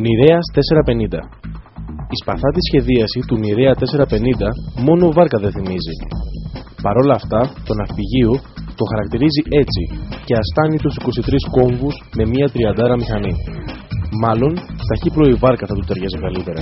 Νηρέας 450. Η σπαθάτη σχεδίαση του Νηρέα 450 μόνο βάρκα δεν θυμίζει. Παρ' όλα αυτά, το ναυπηγείο το χαρακτηρίζει έτσι και αστάνει τους 23 κόμβους με μία 30 μηχανή. Μάλλον, ταχύπλοη βάρκα θα του ταιριάζει καλύτερα.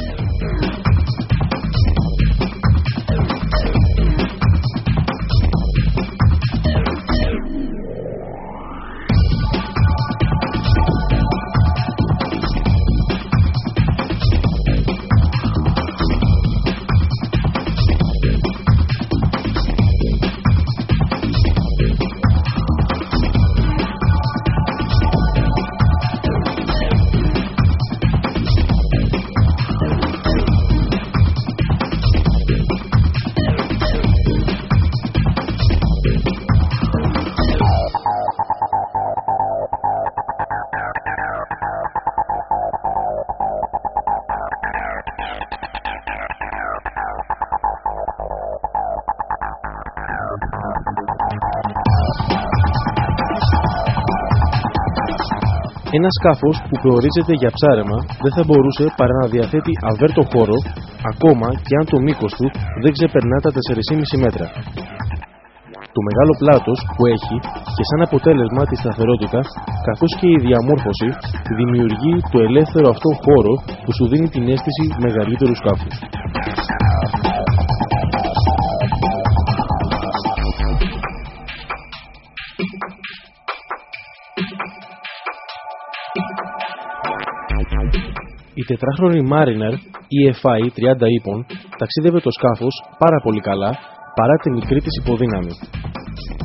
Ένα σκάφος που προορίζεται για ψάρεμα δεν θα μπορούσε παρά να διαθέτει αβέρτο χώρο, ακόμα και αν το μήκος του δεν ξεπερνά τα 4,5 μέτρα. Το μεγάλο πλάτος που έχει και σαν αποτέλεσμα τη σταθερότητα, καθώς και η διαμόρφωση, δημιουργεί το ελεύθερο αυτό χώρο που σου δίνει την αίσθηση μεγαλύτερου σκάφους. Η τετράχρονη Mariner EFI 30 ύπων ταξίδευε το σκάφος πάρα πολύ καλά παρά τη μικρή της υποδύναμη.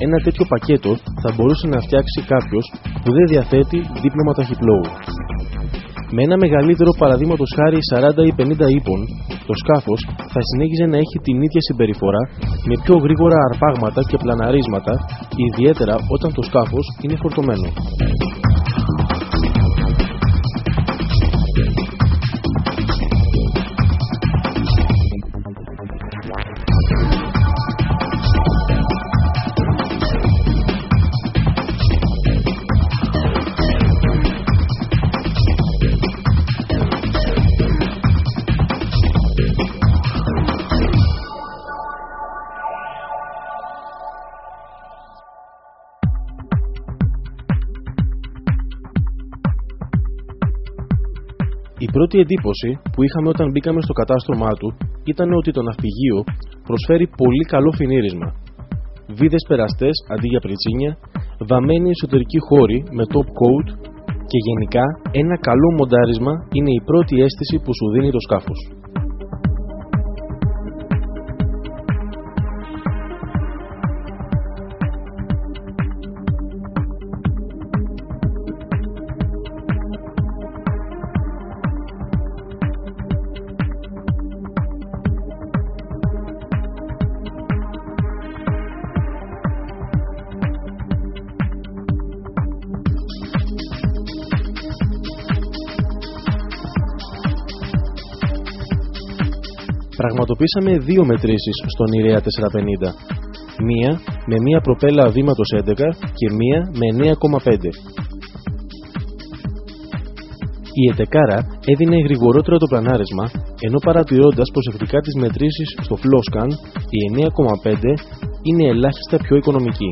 Ένα τέτοιο πακέτο θα μπορούσε να φτιάξει κάποιος που δεν διαθέτει δίπλωμα ταχυπλόου. Με ένα μεγαλύτερο παραδείγματος χάρη 40 ή 50 ύπων, το σκάφος θα συνέχιζε να έχει την ίδια συμπεριφορά με πιο γρήγορα αρπάγματα και πλαναρίσματα, ιδιαίτερα όταν το σκάφος είναι φορτωμένο. Η πρώτη εντύπωση που είχαμε όταν μπήκαμε στο κατάστρωμά του ήταν ότι το ναυπηγείο προσφέρει πολύ καλό φινίρισμα. Βίδες περαστές αντί για πριτσίνια, βαμμένοι εσωτερικοί χώροι με top coat και γενικά ένα καλό μοντάρισμα είναι η πρώτη αίσθηση που σου δίνει το σκάφος. Πραγματοποίησαμε δύο μετρήσεις στον Νηρέα 450. Μία με μία προπέλα βήματος 11 και μία με 9,5. Η ετεκάρα έδινε γρηγορότερο το πλανάρισμα, ενώ παρατηρώντας προσεκτικά τις μετρήσεις στο FlowScan, η 9,5 είναι ελάχιστα πιο οικονομική.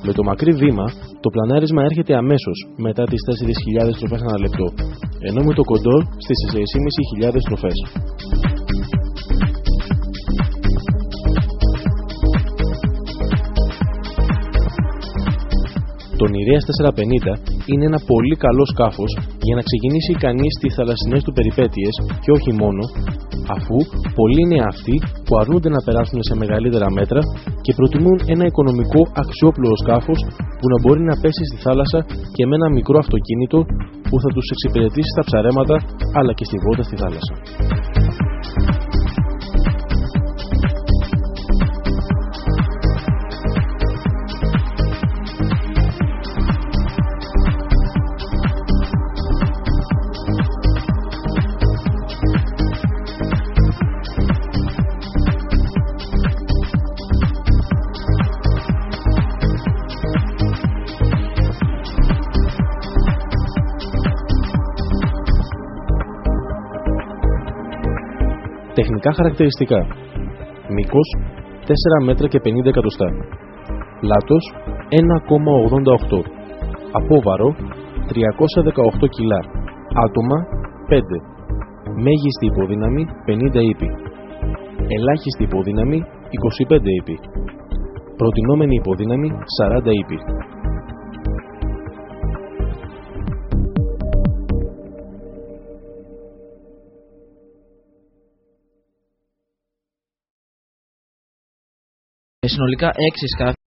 Με το μακρύ βήμα, το πλανάρισμα έρχεται αμέσως μετά τις 4.000 στροφές ανά λεπτό, ενώ με το κοντό στις 4.500 στροφές. Το Νηρέας 450 είναι ένα πολύ καλό σκάφος για να ξεκινήσει κανείς τις θαλασσινές του περιπέτειες και όχι μόνο, αφού πολλοί είναι αυτοί που αρνούνται να περάσουν σε μεγαλύτερα μέτρα και προτιμούν ένα οικονομικό αξιόπλοο σκάφος που να μπορεί να πέσει στη θάλασσα και με ένα μικρό αυτοκίνητο που θα τους εξυπηρετήσει στα ψαρέματα αλλά και στη βόλτα στη θάλασσα. Τεχνικά χαρακτηριστικά. Μήκος 4 μέτρα και 50 εκατοστά. Πλάτος 1,88. Απόβαρο 318 κιλά. Άτομα 5. Μέγιστη υποδύναμη 50 ύπη. Ελάχιστη υποδύναμη 25 ύπη. Προτινόμενη υποδύναμη 40 ύπη. Συνολικά 6 σκάφη